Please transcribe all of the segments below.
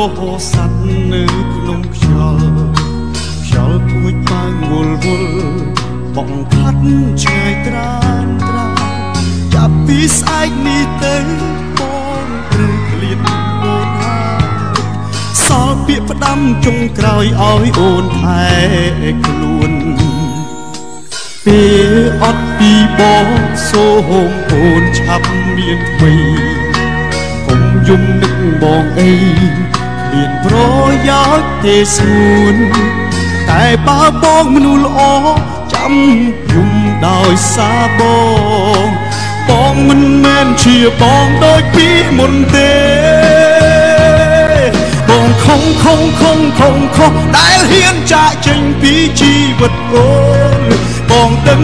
ស័ព្ទនៅក្នុងខ្យល់ពួយប៉ាងវល់បងខាត់ឆ្ងាយត្រានចាប់ពីស្អែកនេះទៅបងត្រូវឃ្លាតអូនហើយសល់ពាក្យផ្ដាំចុងក្រោយឲ្យអូនថែខ្លួនពេលអត់ពីបងសូមអូនឆាប់មានថ្មីកុំយំនឹកបងអីមានប្រយោជន៍ទេស្ងួនតែបើបងមនុស្សល្អចាំយំដោយសារបងមិនមែនជាបងដូចពីមុនទេបងខំដែលហ៊ានចាកចេញពីជីវិតអូនបងដឹង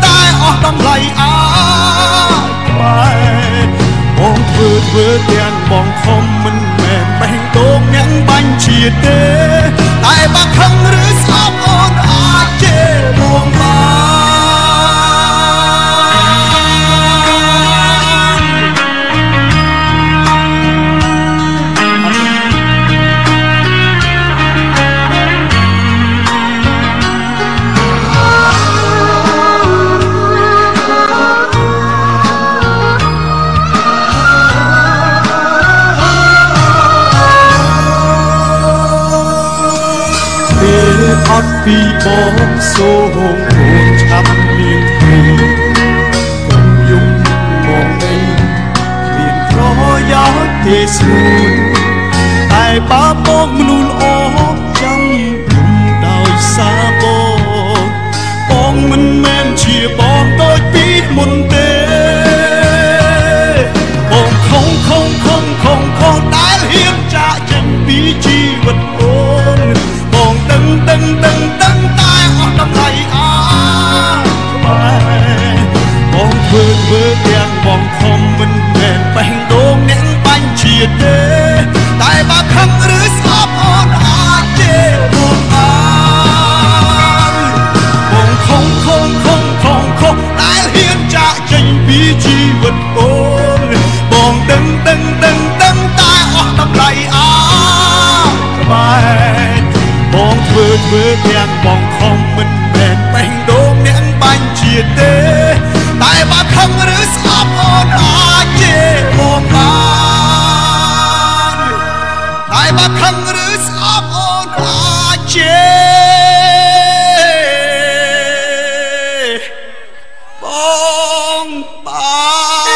តែអស់តម្លៃអើក្បែរបងធ្វើទាំងបងខំមិនមែនបេះដូងអ្នកបាញ់ជាទេតែបើខឹងឬស្អប់អូនអាចជេរបងអត់ពីបងសូមអូនឆាប់មានថ្ងៃកុំយំបងអីមានប្រយោជន៍ទេស្ងួនតែបើបងមនុស្សល្អចាំយំដោយសារបងមិនមែនជាបងដូចពីមុនទេបងខំដែលហ៊ានចាកចេញពីជីវិតអូនបងដឹងតែអស់តម្លៃអើក្បែរបងធ្វើទាំងបងខំមិនមែនបេះដូងអ្នកបាញ់ជាទេតែបើខឹងឬស្អប់អូនអាចជេរបងបងខំដែលហ៊ានចាកចេញពីជីវិតអូនបងដឹងតែអស់តម្លៃអើក្បែរបងធ្វើទាំងបងខំមិនមែនបេះដូងអ្នកបាញ់ជាទេតែបើខឹងឬស្អប់អូនអាចជេរបងបានតែបើខឹងឬស្អប់អូនអាចជេរបងបាន